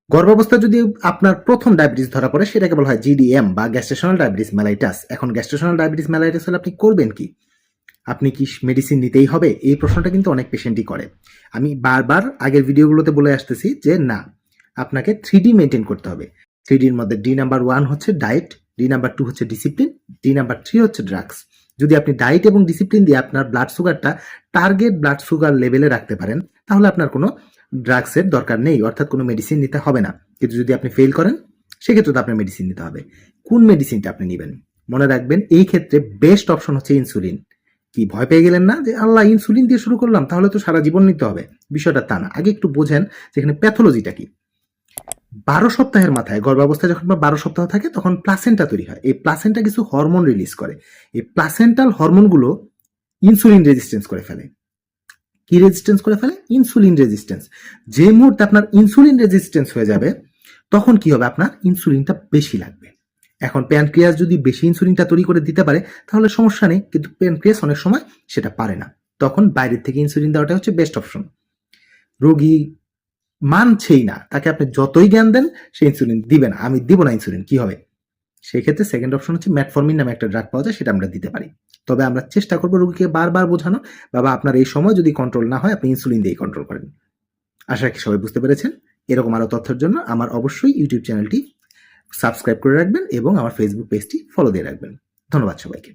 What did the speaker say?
গর্ভাবস্থা যদি আপনার প্রথম ডায়াবেটিস ধরা পড়ে সেটাকে বলা হয় জিডিএম বা গ্যাস্ট্রেশনাল ডায়াবেটিস মেলাইটাস। এখন গ্যাস্ট্রেশনাল ডায়াবেটিস মেলাইটাস হলে আপনি করবেন কি? আপনি কি মেডিসিন নিতেই হবে? এই প্রশ্নটা কিন্তু অনেক পেশেন্টই করে। আমি বারবার আগের ভিডিওগুলোতে বলে আসতেছি যে না, আপনাকে 3D মেনটেন করতে হবে। 3Dর মধ্যে ডি নাম্বার 1 হচ্ছে ডায়েট, ডি নাম্বার 2 হচ্ছে ডিসিপ্লিন, ডি নাম্বার 3 হচ্ছে ড্রাগস। যদি আপনি ডায়েট এবং ডিসিপ্লিন দিয়ে আপনার ব্লাড সুগারটা টার্গেট ব্লাড সুগার লেভেলে রাখতে পারেন, তাহলে আপনার কোনো ড্রাগসের দরকার নেই, অর্থাৎ কোনো মেডিসিন নিতে হবে না। কিন্তু যদি আপনি ফেল করেন, সেক্ষেত্রে তো আপনার মেডিসিন নিতে হবে। কোন মেডিসিনটা আপনি নেবেন? মনে রাখবেন, এই ক্ষেত্রে বেস্ট অপশন হচ্ছে ইনসুলিন। কি ভয় পেয়ে গেলেন না যে আল্লাহ ইনসুলিন দিয়ে শুরু করলাম, তাহলে তো সারা জীবন নিতে হবে? বিষয়টা তা না। আগে একটু বোঝেন যে এখানে প্যাথোলজিটা কি। 12 সপ্তাহের মাথায় গর্ভাবস্থায় যখন 12 সপ্তাহ থাকে তখন প্লাসেন্টা তৈরি হয়। এই প্লাসেন্টা কিছু হরমোন রিলিজ করে। এই প্লাসেন্টাল হরমোনগুলো ইনসুলিন রেজিস্ট্যান্স করে ফেলে। কি রেজিস্ট্যান্স করে ফেলে? Insulin resistance. যে মুহূর্তে আপনার ইনসুলিন রেজিস্ট্যান্স হয়ে যাবে, তখন কি হবে? আপনার ইনসুলিনটা বেশি লাগবে। এখন প্যানক্রিয়াস যদি বেশি ইনসুলিনটা তৈরি করে দিতে পারে তাহলে সমস্যা নেই, কিন্তু প্যানক্রিয়াস অনেক সময় সেটা পারে না। তখন বাইরের থেকে ইনসুলিন দেওয়াটা হচ্ছে বেস্ট অপশন। রোগী মানছেই না, তাকে আপনি যতই জ্ঞান দেন সে ইনসুলিন দিবে না। আমি দিব না ইনসুলিন, কি হবে? সেই ক্ষেত্রে সেকেন্ড অপশন হচ্ছে ম্যাটফর্মিন নামে একটা ড্রাগ পাওয়া যায়, সেটা আমরা দিতে পারি। তবে আমরা চেষ্টা করবো রোগীকে বারবার বোঝানো, বাবা আপনার এই সময় যদি কন্ট্রোল না হয় আপনি ইনসুলিন দিয়েই কন্ট্রোল করেন। আশা রাখি সবাই বুঝতে পেরেছেন। এরকম আরো তথ্যের জন্য আমার অবশ্যই ইউটিউব চ্যানেলটি সাবস্ক্রাইব করে রাখবেন এবং আমার ফেসবুক পেজটি ফলো দিয়ে রাখবেন। ধন্যবাদ সবাইকে।